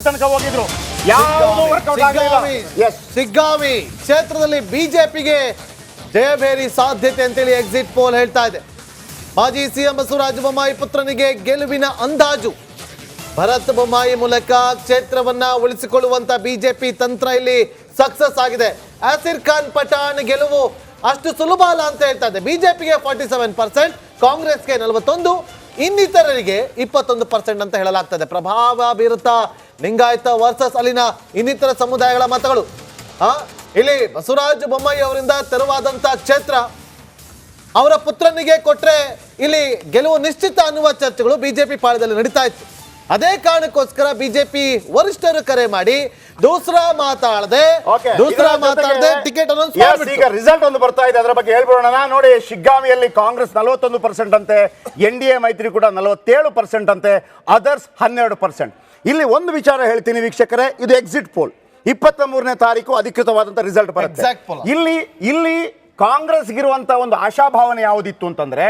ತನಕ ಹೋಗಿದ್ರು, ಯಾವುದು ವರ್ಕೌಟ್ ಆಗಲಿಲ್ಲ. ಸಿಗ್ಗಾವಿ ಕ್ಷೇತ್ರದಲ್ಲಿ ಬಿಜೆಪಿಗೆ ಜಯಭೇರಿ ಸಾಧ್ಯತೆ ಅಂತೇಳಿ ಎಕ್ಸಿಟ್ ಪೋಲ್ ಹೇಳ್ತಾ ಇದೆ. ಮಾಜಿ ಸಿಎಂ ಬಸವರಾಜ ಬೊಮ್ಮಾಯಿ ಪುತ್ರನಿಗೆ ಗೆಲುವಿನ ಅಂದಾಜು. ಭರತ್ ಬೊಮ್ಮಾಯಿ ಮೂಲಕ ಕ್ಷೇತ್ರವನ್ನ ಉಳಿಸಿಕೊಳ್ಳುವಂತ ಬಿಜೆಪಿ ತಂತ್ರ ಇಲ್ಲಿ ಸಕ್ಸಸ್ ಆಗಿದೆ. ಆಸಿರ್ ಖಾನ್ ಪಠಾಣ್ ಗೆಲುವು ಅಷ್ಟು ಸುಲಭ ಅಲ್ಲ ಅಂತ ಹೇಳ್ತಾ ಇದೆ. ಬಿಜೆಪಿಗೆ 47%, ಕಾಂಗ್ರೆಸ್ಗೆ 41%, ಇನ್ನಿತರರಿಗೆ 21% ಅಂತ ಹೇಳಲಾಗ್ತದೆ. ಪ್ರಭಾವ ಬೀರುತ್ತಾ ಲಿಂಗಾಯತ ವರ್ಸಸ್ ಅಲ್ಲಿನ ಇನ್ನಿತರ ಸಮುದಾಯಗಳ ಮತಗಳು. ಇಲ್ಲಿ ಬಸವರಾಜ ಬೊಮ್ಮಾಯಿ ಅವರಿಂದ ತೆರವಾದಂತ ಕ್ಷೇತ್ರ ಅವರ ಪುತ್ರನಿಗೆ ಕೊಟ್ರೆ ಇಲ್ಲಿ ಗೆಲುವು ನಿಶ್ಚಿತ ಅನ್ನುವ ಚರ್ಚೆಗಳು ಬಿಜೆಪಿ ಪಾಳದಲ್ಲಿ ನಡೀತಾ ಇತ್ತು. ಅದೇ ಕಾರಣಕ್ಕೋಸ್ಕರ ಬಿಜೆಪಿ ವರಿಷ್ಠರು ಕರೆ ಮಾಡಿ ದೂಸರಾ ಮಾತಾಡದೆ ಟಿಕೆಟ್ ಅನೌನ್ಸ್ ಮಾಡಿಬಿಟ್ಟು ಈಗ ರಿಸಲ್ಟ್ ಒಂದು ಬರ್ತಾ ಇದೆ, ಅದರ ಬಗ್ಗೆ ಹೇಳ್ಬಿಡೋಣ. ನೋಡಿ, ಶಿಗ್ಗಾಮಿಯಲ್ಲಿ ಕಾಂಗ್ರೆಸ್ 41% ಅಂತೆ, NDA ಮೈತ್ರಿ ಕೂಡ 47% ಅಂತೆ, ಅದರ್ಸ್ 12%. ಇಲ್ಲಿ ಒಂದು ವಿಚಾರ ಹೇಳ್ತೀನಿ ವೀಕ್ಷಕರೇ, ಇದು ಎಕ್ಸಿಟ್ ಪೋಲ್. 23ನೇ ತಾರೀಕು ಅಧಿಕೃತವಾದಂತ ರಿಸಲ್ಟ್ ಬರುತ್ತೆ. ಇಲ್ಲಿ ಕಾಂಗ್ರೆಸ್ಗಿರುವಂತ ಒಂದು ಆಶಾಭಾವನೆ ಯಾವುದಿತ್ತು ಅಂತಂದ್ರೆ,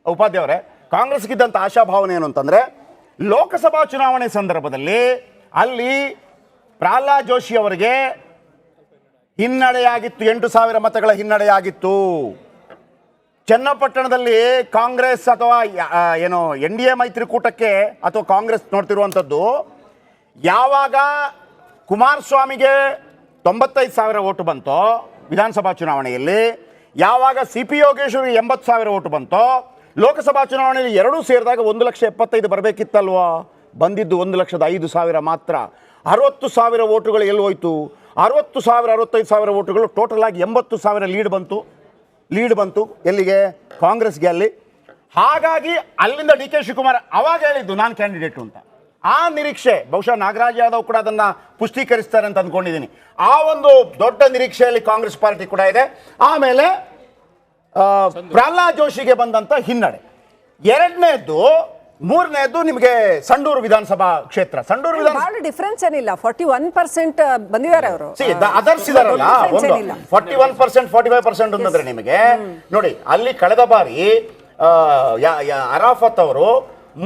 ಉಪಾಧ್ಯವರೇ, ಕಾಂಗ್ರೆಸ್ಗಿದ್ದಂತ ಆಶಾಭಾವನೆ ಏನು ಅಂತಂದ್ರೆ, ಲೋಕಸಭಾ ಚುನಾವಣೆ ಸಂದರ್ಭದಲ್ಲಿ ಅಲ್ಲಿ ಪ್ರಹ್ಲಾದ್ ಜೋಶಿ ಅವರಿಗೆ ಹಿನ್ನಡೆಯಾಗಿತ್ತು, 8,000 ಮತಗಳ ಹಿನ್ನಡೆಯಾಗಿತ್ತು. ಚನ್ನಪಟ್ಟಣದಲ್ಲಿ ಕಾಂಗ್ರೆಸ್ ಅಥವಾ ಏನು NDA ಮೈತ್ರಿಕೂಟಕ್ಕೆ ಅಥವಾ ಕಾಂಗ್ರೆಸ್ ನೋಡ್ತಿರುವಂಥದ್ದು, ಯಾವಾಗ ಕುಮಾರಸ್ವಾಮಿಗೆ 95,000 ಓಟು ಬಂತೋ ವಿಧಾನಸಭಾ ಚುನಾವಣೆಯಲ್ಲಿ, ಯಾವಾಗ CP ಯೋಗೇಶ್ವರಿಗೆ 80,000 ಓಟು ಬಂತೋ, ಲೋಕಸಭಾ ಚುನಾವಣೆಯಲ್ಲಿ ಎರಡೂ ಸೇರಿದಾಗ 1,75,000 ಬರಬೇಕಿತ್ತಲ್ವಾ? ಬಂದಿದ್ದು 1,05,000 ಮಾತ್ರ. 60,000 ಓಟುಗಳು ಎಲ್ಲಿ ಹೋಯ್ತು? 60,000 65,000 ಓಟುಗಳು ಟೋಟಲ್ ಆಗಿ 80,000 ಲೀಡ್ ಬಂತು ಎಲ್ಲಿಗೆ? ಕಾಂಗ್ರೆಸ್ಗೆ ಅಲ್ಲಿ. ಹಾಗಾಗಿ ಅಲ್ಲಿಂದ DK ಶಿವಕುಮಾರ್ ಅವಾಗ ಹೇಳಿದ್ದು ನಾನು ಕ್ಯಾಂಡಿಡೇಟು ಅಂತ. ಆ ನಿರೀಕ್ಷೆ ಬಹುಶಃ ನಾಗರಾಜ್ ಯಾದವ್ ಕೂಡ ಅದನ್ನ ಪುಷ್ಟೀಕರಿಸ್ತಾರೆ ಅಂತ ಅಂದ್ಕೊಂಡಿದ್ದೀನಿ. ಆ ಒಂದು ದೊಡ್ಡ ನಿರೀಕ್ಷೆಯಲ್ಲಿ ಕಾಂಗ್ರೆಸ್ ಪಾರ್ಟಿ ಕೂಡ ಇದೆ. ಆಮೇಲೆ ಪ್ರಹ್ಲಾದ್ ಜೋಶಿಗೆ ಬಂದಂತ ಹಿನ್ನಡೆ. ಮೂರನೇದ್ದು ನಿಮಗೆ ಸಂಡೂರು ವಿಧಾನಸಭಾ ಕ್ಷೇತ್ರ. ಸಂಡೂರು ವಿಧಾನಸಭಾ ಡಿಫರೆನ್ಸ್ ಏನಿಲ್ಲ, 41% ಬಂದಿದ್ದಾರೆ ಅವರು. ಅದರ್ಸ್ ಇದಾರಲ್ಲ, 41% 45% ಅಂತಂದ್ರೆ ನಿಮಗೆ ನೋಡಿ, ಅಲ್ಲಿ ಕಳೆದ ಬಾರಿ ಅರಾಫತ್ ಅವರು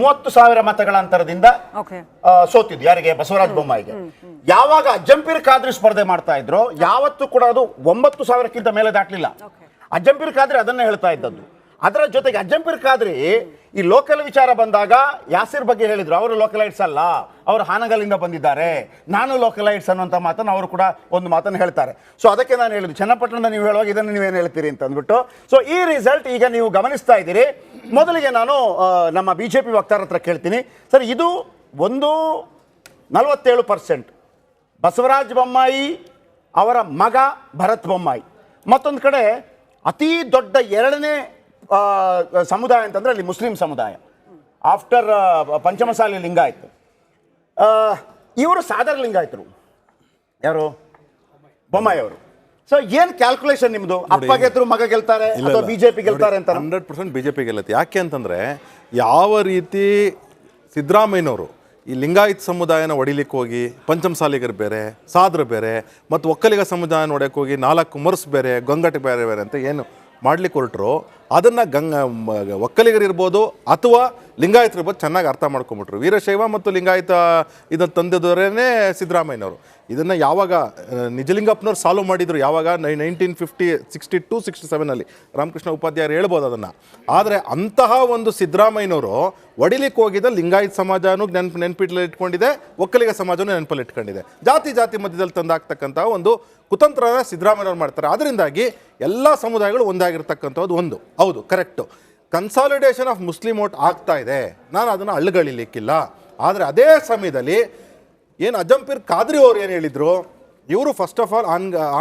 30,000 ಮತಗಳ ಅಂತರದಿಂದ ಸೋತಿದ್ದು. ಯಾರಿಗೆ? ಬಸವರಾಜ ಬೊಮ್ಮಾಯಿಗೆ. ಯಾವಾಗ ಅಜ್ಜಂಪೀರ್ ಖಾದ್ರಿ ಸ್ಪರ್ಧೆ ಮಾಡ್ತಾ ಇದ್ರು, ಯಾವತ್ತೂ ಕೂಡ ಅದು 9,000ಕ್ಕಿಂತ ಮೇಲೆ ದಾಟ್ಲಿಲ್ಲ. ಅಜ್ಜಂಪೀರ್ ಖಾದ್ರಿ ಅದನ್ನೇ ಹೇಳ್ತಾ ಇದ್ದದ್ದು. ಅದರ ಜೊತೆಗೆ ಅಜ್ಜಂಪೀರ್ ಖಾದ್ರಿ ಈ ಲೋಕಲ್ ವಿಚಾರ ಬಂದಾಗ ಯಾಸಿರ್ ಬಗ್ಗೆ ಹೇಳಿದ್ರು, ಅವರು ಲೋಕಲೈಟ್ಸ್ ಅಲ್ಲ, ಅವರು ಹಾನಗಲ್ಲಿಂದ ಬಂದಿದ್ದಾರೆ, ನಾನು ಲೋಕಲೈಟ್ಸ್ ಅನ್ನುವಂಥ ಮಾತನ್ನು ಅವರು ಕೂಡ ಒಂದು ಮಾತನ್ನು ಹೇಳ್ತಾರೆ. ಸೊ ಅದಕ್ಕೆ ನಾನು ಹೇಳಿದ್ದು, ಚನ್ನಪಟ್ಟಣದ ನೀವು ಹೇಳುವಾಗ ಇದನ್ನು ನೀವೇನು ಹೇಳ್ತೀರಿ ಅಂತ ಅಂದ್ಬಿಟ್ಟು. ಸೊ ಈ ರಿಸಲ್ಟ್ ಈಗ ನೀವು ಗಮನಿಸ್ತಾ ಇದ್ದೀರಿ. ಮೊದಲಿಗೆ ನಾನು ನಮ್ಮ BJP ವಕ್ತಾರ ಹತ್ರ ಕೇಳ್ತೀನಿ, ಸರ್, ಇದು ಒಂದು 47% ಬಸವರಾಜ ಬೊಮ್ಮಾಯಿ ಅವರ ಮಗ ಭರತ್ ಬೊಮ್ಮಾಯಿ, ಮತ್ತೊಂದು ಕಡೆ ಅತಿ ದೊಡ್ಡ ಎರಡನೇ ಸಮುದಾಯ ಅಂತಂದ್ರೆ ಅಲ್ಲಿ ಮುಸ್ಲಿಂ ಸಮುದಾಯ ಆಫ್ಟರ್ ಪಂಚಮಸಾಲಿ ಲಿಂಗಾಯತ್. ಇವರು ಸಾಧಾರಣ ಲಿಂಗಾಯತರು. ಯಾರು? ಬೊಮ್ಮಾಯಿ ಅವರು. ಸೊ ಏನ್ ಕ್ಯಾಲ್ಕುಲೇಷನ್ ನಿಮ್ದು? ಅಪ್ಪ ಗೆದ್ರು ಮಗ ಗೆಲ್ತಾರೆ ಅಥವಾ BJP ಗೆಲ್ತಾರೆ ಅಂತ? 100% BJP ಗೆಲ್ಲತ್ತೆ. ಯಾಕೆ ಅಂತಂದ್ರೆ, ಯಾವ ರೀತಿ ಸಿದ್ದರಾಮಯ್ಯನವರು ಈ ಲಿಂಗಾಯತ್ ಸಮುದಾಯನ ಹೊಡಿಲಿಕ್ಕೆ ಹೋಗಿ ಪಂಚಮಸಾಲಿಗರು ಬೇರೆ, ಸಾದ್ರು ಬೇರೆ, ಮತ್ತು ಒಕ್ಕಲಿಗ ಸಮುದಾಯ ನೋಡಕ್ಕೆ ಹೋಗಿ 4 ಮುರ್ಸ್ ಬೇರೆ, ಗಂಗಟ್ ಬೇರೆ ಬೇರೆ ಅಂತ ಏನು ಮಾಡ್ಲಿಕ್ಕೆ ಹೊರಟರು, ಅದನ್ನು ಒಕ್ಕಲಿಗರಿರ್ಬೋದು ಅಥವಾ ಲಿಂಗಾಯತರಿರ್ಬೋದು ಚೆನ್ನಾಗಿ ಅರ್ಥ ಮಾಡ್ಕೊಂಬಿಟ್ರು. ವೀರಶೈವ ಮತ್ತು ಲಿಂಗಾಯತ ಇದನ್ನು ತಂದಿದ್ದವರೇನೆ ಸಿದ್ದರಾಮಯ್ಯನವರು. ಇದನ್ನು ಯಾವಾಗ ನಿಜಲಿಂಗಪ್ಪನವ್ರು ಸಾಲ್ವ್ ಮಾಡಿದರು, ಯಾವಾಗ 1962-67 ರಾಮಕೃಷ್ಣ ಉಪಾಧ್ಯಾಯರು ಹೇಳ್ಬೋದು ಅದನ್ನು. ಆದರೆ ಅಂತಹ ಒಂದು ಸಿದ್ದರಾಮಯ್ಯನವರು ಒಡಿಲಿಕ್ಕೆ ಹೋಗಿದ್ದ ಲಿಂಗಾಯತ್ ಸಮಾಜನೂ ನೆನಪಿನಲ್ಲಿ ಇಟ್ಕೊಂಡಿದೆ, ಒಕ್ಕಲಿಗ ಸಮಾಜನೂ ನೆನಪಲ್ಲಿ ಇಟ್ಕೊಂಡಿದೆ. ಜಾತಿ ಮಧ್ಯದಲ್ಲಿ ತಂದಾಗ್ತಕ್ಕಂಥ ಒಂದು ಕುತಂತ್ರನ ಸಿದ್ದರಾಮಯ್ಯವ್ರು ಮಾಡ್ತಾರೆ. ಅದರಿಂದಾಗಿ ಎಲ್ಲ ಸಮುದಾಯಗಳು ಒಂದಾಗಿರ್ತಕ್ಕಂಥದ್ದು ಒಂದು. ಹೌದು, correct. Consolidation of Muslim vote ಆಗ್ತಾ ಇದೆ, ನಾನು ಅದನ್ನು ಅಳ್ಳಗಳಿಲಿಕ್ಕಿಲ್ಲ. ಆದರೆ ಅದೇ ಸಮಯದಲ್ಲಿ ಏನು ಅಜ್ಜಂಪೀರ್ ಖಾದ್ರಿ ಅವರು ಏನು ಹೇಳಿದರು, ಇವರು ಫಸ್ಟ್ ಆಫ್ ಆಲ್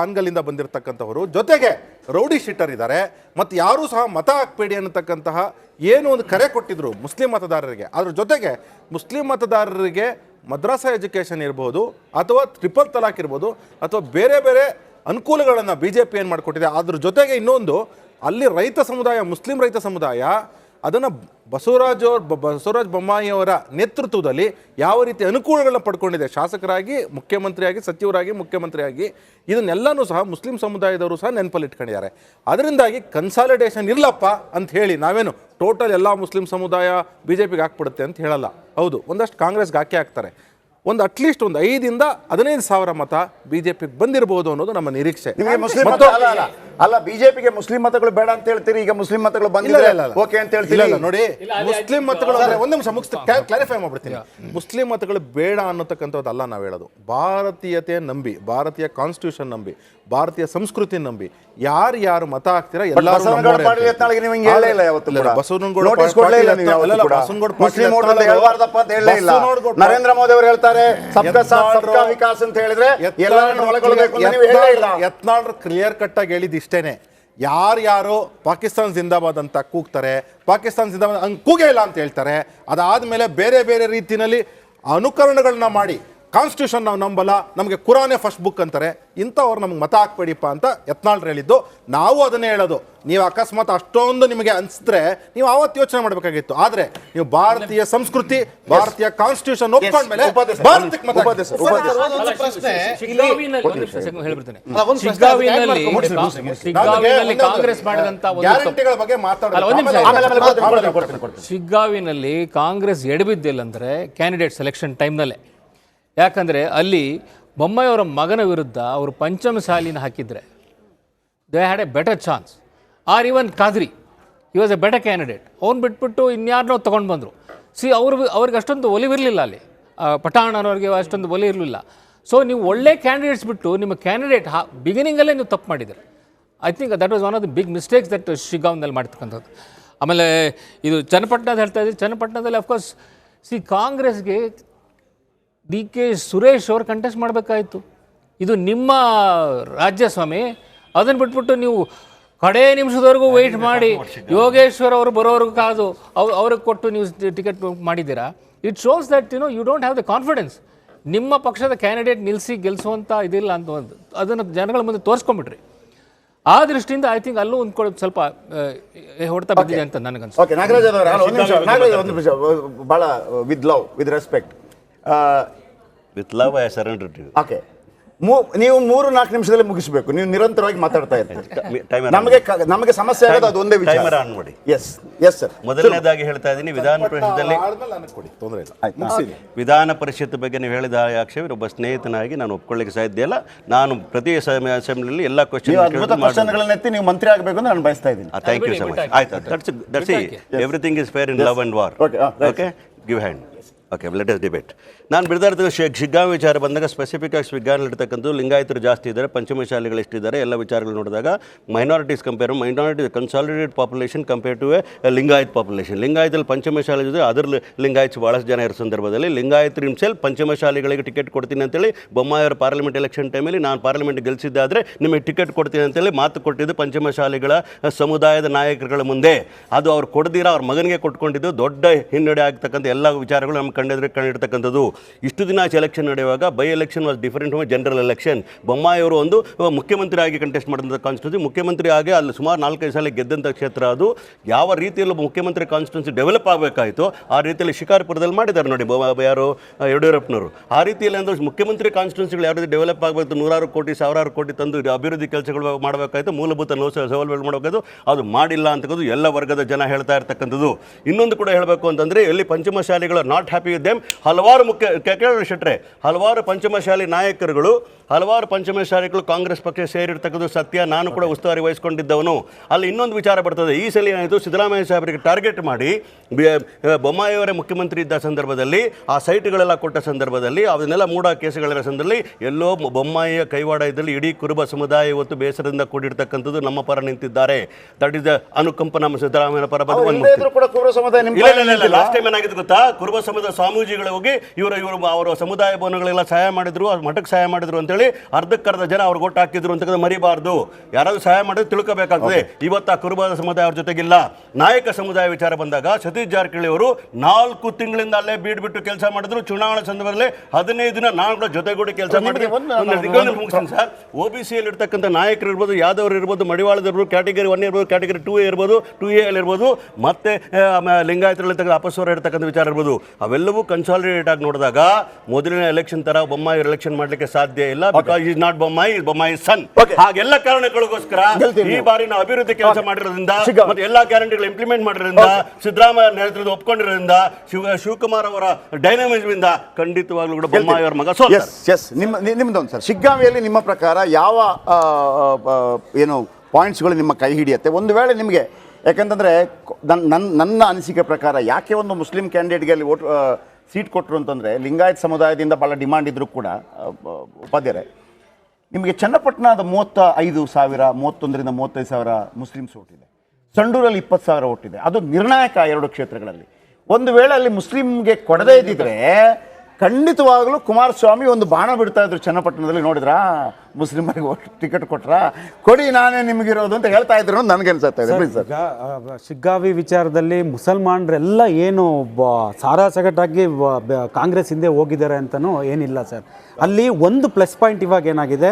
ಆನ್ಗಲ್ಲಿಂದ ಬಂದಿರತಕ್ಕಂಥವರು, ಜೊತೆಗೆ ರೌಡಿ ಶೀಟರ್ ಇದ್ದಾರೆ, ಮತ್ತು ಯಾರೂ ಸಹ ಮತ ಹಾಕ್ಬೇಡಿ ಅನ್ನತಕ್ಕಂತಹ ಏನು ಒಂದು ಕರೆ ಕೊಟ್ಟಿದ್ರು ಮುಸ್ಲಿಂ ಮತದಾರರಿಗೆ. ಅದ್ರ ಜೊತೆಗೆ ಮುಸ್ಲಿಂ ಮತದಾರರಿಗೆ ಮದ್ರಾಸಾ ಎಜುಕೇಷನ್ ಇರ್ಬೋದು, ಅಥವಾ ಟ್ರಿಪಲ್ ತಲಾಕ್ ಇರ್ಬೋದು, ಅಥವಾ ಬೇರೆ ಬೇರೆ ಅನುಕೂಲಗಳನ್ನು BJP ಏನು ಮಾಡಿಕೊಟ್ಟಿದೆ. ಅದ್ರ ಜೊತೆಗೆ ಇನ್ನೊಂದು, ಅಲ್ಲಿ ರೈತ ಸಮುದಾಯ, ಮುಸ್ಲಿಂ ರೈತ ಸಮುದಾಯ ಅದನ್ನು ಬಸವರಾಜ ಬೊಮ್ಮಾಯಿಯವರ ನೇತೃತ್ವದಲ್ಲಿ ಯಾವ ರೀತಿ ಅನುಕೂಲಗಳನ್ನ ಪಡ್ಕೊಂಡಿದೆ, ಶಾಸಕರಾಗಿ, ಮುಖ್ಯಮಂತ್ರಿಯಾಗಿ, ಸಚಿವರಾಗಿ, ಮುಖ್ಯಮಂತ್ರಿಯಾಗಿ, ಇದನ್ನೆಲ್ಲನೂ ಸಹ ಮುಸ್ಲಿಂ ಸಮುದಾಯದವರು ಸಹ ನೆನಪಲ್ಲಿ ಇಟ್ಕೊಂಡಿದ್ದಾರೆ. ಅದರಿಂದಾಗಿ ಕನ್ಸಾಲಿಡೇಷನ್ ಇರಲಪ್ಪ ಅಂತ ಹೇಳಿ ನಾವೇನು ಟೋಟಲ್ ಎಲ್ಲ ಮುಸ್ಲಿಂ ಸಮುದಾಯ BJPಗೆ ಹಾಕ್ಬಿಡುತ್ತೆ ಅಂತ ಹೇಳಲ್ಲ. ಹೌದು, ಒಂದಷ್ಟು ಕಾಂಗ್ರೆಸ್ಗೆ ಹಾಕಿ ಹಾಕ್ತಾರೆ. ಒಂದು ಅಟ್ಲೀಸ್ಟ್ ಒಂದು 5,000-15,000 ಮತ ಬಿಜೆಪಿಗೆ ಬಂದಿರಬಹುದು ಅನ್ನೋದು ನಮ್ಮ ನಿರೀಕ್ಷೆ. ನಿಮಗೆ ಮುಸ್ಲಿಂ ಮತ ಅಲ್ಲ ಬಿಜೆಪಿಗೆ ಮುಸ್ಲಿಂ ಮತಗಳು ಬೇಡ ಅಂತ ಹೇಳ್ತೀರಿ, ಈಗ ಮುಸ್ಲಿಂ ಮತಗಳು ಬಂದಿಲ್ಲ ಓಕೆ ಅಂತ ಹೇಳ್ತೀರಿ. ನೋಡಿ, ಮುಸ್ಲಿಂ ಮತಗಳು ಒಂದು ನಿಮಿಷ ಕ್ಲಾರಿಫೈ ಮಾಡ್ಬಿಡ್ತೀನಿ. ಮುಸ್ಲಿಂ ಮತಗಳು ಬೇಡ ಅನ್ನತಕ್ಕಂಥದ್ದು ಅಲ್ಲ ನಾವು ಹೇಳೋದು. ಭಾರತೀಯತೆ ನಂಬಿ, ಭಾರತೀಯ ಕಾನ್ಸ್ಟಿಟ್ಯೂಷನ್ ನಂಬಿ, ಭಾರತೀಯ ಸಂಸ್ಕೃತಿ ನಂಬಿ ಯಾರು ಮತ ಹಾಕ್ತೀರಾ ಎಲ್ಲರೂ ನರೇಂದ್ರ ಮೋದಿ ಅವರು ಹೇಳ್ತಾರೆ ವಿಕಾಸ್ ಅಂತ ಹೇಳಿದ್ರೆ ಯತ್ನಾಳ್ ಕ್ಲಿಯರ್ ಕಟ್ ಆಗಿ ಹೇಳಿದ್ದು ಇಷ್ಟೇನೆ. ಯಾರು ಪಾಕಿಸ್ತಾನ ಜಿಂದಾಬಾದ್ ಅಂತ ಕೂಗ್ತಾರೆ, ಪಾಕಿಸ್ತಾನ ಜಿಂದಾಬಾದ್ ಹಂಗೆ ಕೂಗೇ ಇಲ್ಲ ಅಂತ ಹೇಳ್ತಾರೆ, ಅದಾದ್ಮೇಲೆ ಬೇರೆ ಬೇರೆ ರೀತಿಯಲ್ಲಿ ಅನುಕರಣಗಳನ್ನ ಮಾಡಿ ಕಾನ್ಸ್ಟಿಟ್ಯೂಷನ್ ನಾವು ನಂಬಲ್ಲ, ನಮಗೆ ಕುರಾನೇ ಫಸ್ಟ್ ಬುಕ್ ಅಂತಾರೆ, ಇಂಥವ್ರು ನಮ್ಗೆ ಮತ ಹಾಕ್ಬೇಡಿಪ್ಪ ಅಂತ ಯತ್ನಾಳ್ ಹೇಳಿದ್ದು. ನಾವು ಅದನ್ನೇ ಹೇಳೋದು, ನೀವು ಅಕಸ್ಮಾತ್ ಅಷ್ಟೊಂದು ನಿಮಗೆ ಅನ್ಸಿದ್ರೆ ನೀವು ಆವತ್ತು ಯೋಚನೆ ಮಾಡಬೇಕಾಗಿತ್ತು. ಆದ್ರೆ ನೀವು ಭಾರತೀಯ ಸಂಸ್ಕೃತಿ, ಭಾರತೀಯ ಕಾನ್ಸ್ಟಿಟ್ಯೂಷನ್ ಒಪ್ಕೊಂಡ್ಮೇಲೆ ಭಾರತಕ್ಕೆ ಮತ ಕಾಂಗ್ರೆಸ್ ಮಾಡಿದಂತ ಗ್ಯಾರಂಟಿಗಳ ಬಗ್ಗೆ ಶಿಗ್ಗಾವಿನಲ್ಲಿ ಕಾಂಗ್ರೆಸ್ ಎಡಬಿದ್ದಿಲ್ಲ ಅಂದ್ರೆ ಕ್ಯಾಂಡಿಡೇಟ್ ಸೆಲೆಕ್ಷನ್ ಟೈಮ್ನಲ್ಲೇ. ಯಾಕಂದರೆ ಅಲ್ಲಿ ಬೊಮ್ಮಾಯಿಯವರ ಮಗನ ವಿರುದ್ಧ ಅವರು ಪಂಚಮಸಾಲಿನ ಹಾಕಿದರೆ they had a better chance. Or even Khadri, he was a better candidate. ಅವ್ನು ಬಿಟ್ಬಿಟ್ಟು ಇನ್ಯಾರನ್ನೋ ತೊಗೊಂಡು ಬಂದರು. ಅವ್ರಿಗೆ ಅಷ್ಟೊಂದು ಒಲಿವಿರಲಿಲ್ಲ ಅಲ್ಲಿ, ಪಠಾಣ್ ಅನ್ನೋರಿಗೆ ಅಷ್ಟೊಂದು ಒಲಿ ಇರಲಿಲ್ಲ. ಸೊ ನೀವು ಒಳ್ಳೆ ಕ್ಯಾಂಡಿಡೇಟ್ಸ್ ಬಿಟ್ಟು ನಿಮ್ಮ ಕ್ಯಾಂಡಿಡೇಟ್ ಬಿಗಿನಿಂಗಲ್ಲೇ ನೀವು ತಪ್ಪು ಮಾಡಿದ್ದೀರಿ. I think that was one of the big mistakes that ಶಿಗ್ಗಾಂವ್ನಲ್ಲಿ ಮಾಡ್ತಕ್ಕಂಥದ್ದು. ಆಮೇಲೆ ಇದು ಚನ್ನಪಟ್ಟಣದ ಹೇಳ್ತಾ ಇದ್ದೀವಿ, ಚನ್ನಪಟ್ಟಣದಲ್ಲಿ ಅಫ್ಕೋರ್ಸ್ ಕಾಂಗ್ರೆಸ್ಗೆ ಡಿ ಕೆ ಸುರೇಶ್ ಅವರು ಕಂಟೆಸ್ಟ್ ಮಾಡಬೇಕಾಯಿತು. ಇದು ನಿಮ್ಮ ರಾಜ್ಯ ಸ್ವಾಮಿ, ಅದನ್ನು ಬಿಟ್ಬಿಟ್ಟು ನೀವು ಕಡೇ ನಿಮಿಷದವರೆಗೂ ವೆಯ್ಟ್ ಮಾಡಿ ಯೋಗೇಶ್ವರ್ ಅವರು ಬರೋವರೆಗೂ ಕಾದು ಅವ್ರಿಗೆ ಕೊಟ್ಟು ನೀವು ಟಿಕೆಟ್ ಮಾಡಿದ್ದೀರಾ. It shows that you don't have the confidence. ನಿಮ್ಮ ಪಕ್ಷದ ಕ್ಯಾಂಡಿಡೇಟ್ ನಿಲ್ಲಿಸಿ ಗೆಲ್ಲಿಸುವಂಥ ಇದಿಲ್ಲ ಅಂತ ಒಂದು ಅದನ್ನು ಜನಗಳ ಮುಂದೆ ತೋರಿಸ್ಕೊಂಬಿಟ್ರಿ. ಆ ದೃಷ್ಟಿಯಿಂದ ಐ ಥಿಂಕ್ ಅಲ್ಲೂ ಒಂದು ಸ್ವಲ್ಪ ಹೊಡೆತ ಬಿದ್ದಿದೆ ಅಂತ ನನಗನ್ಸುತ್ತೆ. ಓಕೆ, ನಾಗರಾಜ್ ಅವರ ಒಂದು ನಿಮಿಷ, ಭಾಳ with love, with respect, with love I surrender to you. Okay, ನೀವು 3-4 ನಿಮಿಷದಲ್ಲಿ ಮುಗಿಸಬೇಕು. ನೀವು ನಿರಂತರವಾಗಿ ಮಾತಾಡ್ತಾ ಇರ್ತೀರಿ. ನಮಗೆ ಸಮಸ್ಯೆ ಆಗೋದು ಅದು ಒಂದೇ ವಿಚಾರ. ಟೈಮರ್ ಆನ್ ಮಾಡಿ. Yes sir. ಮೊದಲನೇದಾಗಿ ಹೇಳ್ತಾ ಇದ್ದೀನಿ, ವಿಧಾನ ಪರಿಷತ್ತಲ್ಲಿ ವಿಧಾನ ಪರಿಷತ್ ಬಗ್ಗೆ ನೀವು ಹೇಳಿದ ಆಕ್ಷೇಪ ಒಬ್ಬ ಸ್ನೇಹಿತನಾಗಿ ನಾನು ಒಪ್ಕೊಳ್ಳಿಕ್ಕೆ ಸಾಧ್ಯ ಇಲ್ಲ. ನಾನು ಪ್ರತಿ ಅಸೆಂಬ್ಲಿಯಲ್ಲಿ ಎಲ್ಲ ಕ್ವಶನ್ಗಳನ್ನ ಎತ್ತಿ ನೀವು ಮಂತ್ರಿ ಆಗಬೇಕು ಅಂತ ನಾನು ಬಯಸ್ತಾ ಇದ್ದೀನಿ. Thank you so much. ಆಯ್ತು, that's everything is fair in love and war. Okay, give hand. Okay, let us debate. ನಾನು ಬಿಡದಾಡ್ತೀವಿ ಶಿಗ್ಗಾಂವ್ ವಿಚಾರ ಬಂದಾಗ ಸ್ಪೆಸಿಫಿಕ್ ಆಗಿ ಶಿಗ್ಗಾಂವ್ ಲಿಂಗಾಯತರು ಜಾಸ್ತಿ ಇದ್ದಾರೆ, ಪಂಚಮಶಾಲಿಗಳು ಎಷ್ಟಿದ್ದಾರೆ, ಎಲ್ಲ ವಿಚಾರಗಳು ನೋಡಿದಾಗ minorities minority consolidate population compare to a Lingayat population. ಲಿಂಗಾಯತಲ್ಲಿ ಪಂಚಮಶಾಲೆ ಜೊತೆ ಅದರ ಲಿಂಗಾಯತ್ಸ್ ಭಾಳಷ್ಟು ಜನ ಇರೋ ಸಂದರ್ಭದಲ್ಲಿ ಲಿಂಗಾಯತರು ಹಿಮ್ಸೆಲ್ ಪಂಚಮಶಾಲಿಗಳಿಗೆ ಟಿಕೆಟ್ ಕೊಡ್ತೀನಿ ಅಂತೇಳಿ ಬೊಮ್ಮಾಯಿಯವರ ಪಾರ್ಲಿಮೆಂಟ್ ಎಲೆಕ್ಷನ್ ಟೈಮಲ್ಲಿ ನಾನು ಪಾರ್ಲಿಮೆಂಟ್ ಗೆಲ್ಲಿಸಿದ್ದಾದರೆ ನಿಮಗೆ ಟಿಕೆಟ್ ಕೊಡ್ತೀನಿ ಅಂತೇಳಿ ಮಾತು ಕೊಟ್ಟಿದ್ದು ಪಂಚಮಶಾಲಿಗಳ ಸಮುದಾಯದ ನಾಯಕರುಗಳ ಮುಂದೆ. ಅದು ಅವ್ರು ಕೊಡ್ದಿರ ಅವ್ರ ಮಗನಿಗೆ ಕೊಟ್ಕೊಂಡಿದ್ದು ದೊಡ್ಡ ಹಿನ್ನಡೆ ಆಗ್ತಕ್ಕಂಥ ಎಲ್ಲ ವಿಚಾರಗಳು ನಮ್ಮ ಕಂಡಿರ್ತಕ್ಕಂಥದ್ದು. ಇಷ್ಟು ದಿನ ಎಲೆಕ್ಷನ್ ನಡೆಯುವಾಗ by election was different from general election. ಬೊಮ್ಮಾಯಿಯವರು ಒಂದು ಮುಖ್ಯಮಂತ್ರಿ ಆಗಿ ಕಂಟೆಸ್ಟ್ ಮಾಡಿದಂಥ ಕಾನ್ಸ್ಟಿಟ್ಯೂನ್ಸಿ, ಮುಖ್ಯಮಂತ್ರಿ ಆಗಿ ಅಲ್ಲಿ ಸುಮಾರು 4-5 ಸಲ ಗೆದ್ದಂಥ ಕ್ಷೇತ್ರ ಅದು. ಯಾವ ರೀತಿಯಲ್ಲಿ ಮುಖ್ಯಮಂತ್ರಿ ಕಾನ್ಸ್ಟಿಟ್ಯೂನ್ಸಿ ಡೆವಲಪ್ ಆಗಬೇಕಾಯಿತು ಆ ರೀತಿಯಲ್ಲಿ ಶಿಕಾರ್ಪುರದಲ್ಲಿ ಮಾಡಿದ್ದಾರೆ ನೋಡಿ ಯಾರು ಯಡಿಯೂರಪ್ಪನವರು. ಆ ರೀತಿಯಲ್ಲಿ ಅಂದರೆ ಮುಖ್ಯಮಂತ್ರಿ ಕಾನ್ಸ್ಟಿಟ್ಯೂನ್ಸಿಗಳು ಯಾವ ರೀತಿ ಡೆವಲಪ್ ಆಗಬೇಕು, 100 ಕೋಟಿ 1000 ಕೋಟಿ ತಂದು ಅಭಿವೃದ್ಧಿ ಕೆಲಸಗಳು ಮಾಡಬೇಕಾಯಿತು, ಮೂಲಭೂತ ಸೌಲಭ್ಯಗಳು ಮಾಡಬೇಕಾಯ್ತು, ಅದು ಮಾಡಿಲ್ಲ ಅಂತಕ್ಕಂಥದ್ದು ಎಲ್ಲ ವರ್ಗದ ಜನ ಹೇಳ್ತಾ ಇರ್ತಕ್ಕಂಥದ್ದು. ಇನ್ನೊಂದು ಕೂಡ ಹೇಳಬೇಕು ಅಂತಂದರೆ ಎಲ್ಲಿ ಪಂಚಮಶಾಲಿಗಳು ನಾಟ್ ಹ್ಯಾಪಿ ವಿತ್ ದೆಮ್, ಹಲವಾರು ಶೆಟ್ರೆ ಹಲವಾರು ಪಂಚಮಶಾಲಿ ನಾಯಕರುಗಳು, ಹಲವಾರು ಪಂಚಮಶಾಲಿಗಳು ಕಾಂಗ್ರೆಸ್ ಪಕ್ಷ ಸೇರಿರ್ತಕ್ಕಂಥ ಸತ್ಯ. ನಾನು ಕೂಡ ಉಸ್ತುವಾರಿ ವಹಿಸ್ಕೊಂಡಿದ್ದವನು. ಅಲ್ಲಿ ಇನ್ನೊಂದು ವಿಚಾರ ಬರ್ತದೆ. ಈ ಸಲ ಏನಾಯಿತು, ಸಿದ್ದರಾಮಯ್ಯ ಸಾಹೇಬರಿಗೆ ಟಾರ್ಗೆಟ್ ಮಾಡಿ ಬೊಮ್ಮಾಯಿಯವರೇ ಮುಖ್ಯಮಂತ್ರಿ ಇದ್ದ ಸಂದರ್ಭದಲ್ಲಿ ಆ ಸೈಟ್ಗಳೆಲ್ಲ ಕೊಟ್ಟ ಸಂದರ್ಭದಲ್ಲಿ ಅದನ್ನೆಲ್ಲ ಮೂಢ ಕೇಸುಗಳ ಸಂದರ್ಭದಲ್ಲಿ ಎಲ್ಲೋ ಬೊಮ್ಮಾಯಿಯ ಕೈವಾಡ ಇದ್ದಲ್ಲಿ ಇಡೀ ಕುರುಬ ಸಮುದಾಯ ಇವತ್ತು ಬೇಸರದಿಂದ ಕೂಡಿರ್ತಕ್ಕಂಥದ್ದು ನಮ್ಮ ಪರ ನಿಂತಿದ್ದಾರೆ. ದಟ್ ಇಸ್ ದ ಅನುಕಂಪ ನಮ್ಮ ಸಿದ್ದರಾಮಯ್ಯ ಪರ. ಲಾಸ್ಟ್ ಟೈಮ್ ಏನಾಗಿದೆ ಗೊತ್ತಾ, ಕುರುಬ ಸಮುದಾಯ ಸ್ವಾಮೀಜಿಗಳು ಹೋಗಿ ಇವರು ಅವರ ಸಮುದಾಯ ಭವನಗಳೆಲ್ಲ ಸಹಾಯ ಮಾಡಿದ್ರು, ಮಠಕ್ಕೆ ಸಹಾಯ ಮಾಡಿದ್ರು ಅಂತೇಳಿ ಅರ್ಧಕ್ಕರ್ಧ ಜನ ಅವ್ರಿಗೆ ಒಟ್ಟು ಹಾಕಿದ್ರು ಅಂತ ಮರಿಬಾರ್ದು. ಯಾರಾದ್ರೂ ಸಹಾಯ ಮಾಡಿದ್ರೆ ತಿಳ್ಕೋಬೇಕಾಗ್ತದೆ. ಇವತ್ತು ಆ ಕುರುಬ ಸಮುದಾಯ ಅವ್ರ ಜೊತೆಗಿಲ್ಲ. ನಾಯಕ ಸಮುದಾಯ ವಿಚಾರ ಬಂದಾಗ ಸತೀಶ್ ಜಾರಕಿಹೊಳಿ ಅವರು 4 ತಿಂಗಳಿಂದ ಅಲ್ಲೇ ಬೀಡ್ಬಿಟ್ಟು ಕೆಲಸ ಮಾಡಿದ್ರು. ಚುನಾವಣೆ ಸಂದರ್ಭದಲ್ಲಿ 15 ದಿನ ನಾನು ಕೂಡ ಜೊತೆಗೂಡಿ ಕೆಲಸ ಮಾಡಿದ್ರು. ಸರ್, OBC-ಯಲ್ಲಿ ಇರ್ತಕ್ಕಂಥ ನಾಯಕರು ಇರ್ಬೋದು, ಯಾದವರು ಇರ್ಬೋದು, ಮಡಿವಾಳದವರು, ಕ್ಯಾಟಗರಿ 1 ಇರ್ಬೋದು, ಕ್ಯಾಟಗರಿ 2A ಇರ್ಬೋದು, 2A ಇರ್ಬೋದು, ಮತ್ತೆ ಲಿಂಗಾಯತರಲ್ಲಿ ಅಪಸ್ವರ ಇರ್ತಕ್ಕಂಥ ವಿಚಾರ ಇರ್ಬೋದು, ಅವೆಲ್ಲ ಎಲ್ಲವೂ ಕನ್ಸಾಲಿಡೇಟ್ ಆಗಿ ನೋಡಿದಾಗ ಮೊದಲಿನ ಎಲೆಕ್ಷನ್ ತರ ಬೊಮ್ಮಾಯಿ ಎಲೆಕ್ಷನ್ ಮಾಡ್ಲಿಕ್ಕೆ ಸಾಧ್ಯ ಇಲ್ಲ, because is not Bommai son. Okay. ಹಾಗೆಲ್ಲ ಕಾರಣಗಳಿಗೋಸ್ಕರ ಈ ಬಾರಿ ನಾವು ಅಭಿವೃದ್ಧಿ ಕೆಲಸ ಮಾಡಿರೋದ್ರಿಂದ ಮತ್ತೆ ಎಲ್ಲಾ ಗ್ಯಾರಂಟಿಗಳು ಇಂಪ್ಲಿಮೆಂಟ್ ಮಾಡಿರೋದ್ರಿಂದ ಸಿದ್ದರಾಮಯ್ಯ ನೇತೃತ್ವದ ಒಪ್ಕೊಂಡಿರೋದ್ರಿಂದ ಶಿವಕುಮಾರ್ ಅವರ ಡೈನಾಮಿಸಮ್ ಇಂದ ಖಂಡಿತವಾಗ್ಲೂ ಕೂಡ ಬೊಮ್ಮಾಯಿ ಅವರ ಮಗ ಸೋಲ್ತಾರೆ. ಎಸ್ ನಿಮ್ದೊಂದು ಸರ್, ಶಿಗ್ಗಾಂವಿಯಲ್ಲಿ ನಿಮ್ಮ ಪ್ರಕಾರ ಯಾವ ಏನು ಪಾಯಿಂಟ್ಸ್ಗಳು ನಿಮ್ಮ ಕೈ ಹಿಡಿಯುತ್ತೆ ಒಂದು ವೇಳೆ ನಿಮಗೆ? ಯಾಕಂತಂದರೆ ನನ್ನ ಅನಿಸಿಕೆ ಪ್ರಕಾರ ಯಾಕೆ ಒಂದು ಮುಸ್ಲಿಂ ಕ್ಯಾಂಡಿಡೇಟ್ಗೆ ಅಲ್ಲಿ ಸೀಟ್ ಕೊಟ್ಟರು ಅಂತಂದರೆ, ಲಿಂಗಾಯತ್ ಸಮುದಾಯದಿಂದ ಭಾಳ ಡಿಮಾಂಡ್ ಇದ್ದರೂ ಕೂಡ ಉಪಾಧ್ಯಾಯರೇ, ನಿಮಗೆ ಚನ್ನಪಟ್ಟಣದ 35,000 31ರಿಂದ 35,000 ಮುಸ್ಲಿಮ್ಸ್ ಓಟಿದೆ, ಸಂಡೂರಲ್ಲಿ 20,000 ಓಟಿದೆ. ಅದು ನಿರ್ಣಾಯಕ 2 ಕ್ಷೇತ್ರಗಳಲ್ಲಿ. ಒಂದು ವೇಳೆ ಅಲ್ಲಿ ಮುಸ್ಲಿಮ್ಗೆ ಕೊಡದೇ ಇದ್ದಿದ್ರೆ ಖಂಡಿತವಾಗಲೂ ಕುಮಾರಸ್ವಾಮಿ ಒಂದು ಬಾಣ ಬಿಡ್ತಾ ಇದ್ರು ಚನ್ನಪಟ್ಟಣದಲ್ಲಿ. ನೋಡಿದ್ರಾ, ಮುಸ್ಲಿಮರಿಗೆ ಟಿಕೆಟ್ ಕೊಟ್ರಾ, ಕೊಡಿ ನಾನೇ ನಿಮಗಿರೋದು ಅಂತ ಹೇಳ್ತಾ ಇದ್ರು ಅಂತ ನನಗೆ ಅನ್ಸುತ್ತೆ. ಶಿಗ್ಗಾವಿ ವಿಚಾರದಲ್ಲಿ ಮುಸಲ್ಮಾನರೆಲ್ಲ ಏನು ಸಾರಾಸಗಟಾಗಿ ಕಾಂಗ್ರೆಸ್ ಹಿಂದೆ ಹೋಗಿದ್ದಾರೆ ಅಂತನೂ ಏನಿಲ್ಲ ಸರ್. ಅಲ್ಲಿ ಒಂದು ಪ್ಲಸ್ ಪಾಯಿಂಟ್ ಇವಾಗ ಏನಾಗಿದೆ,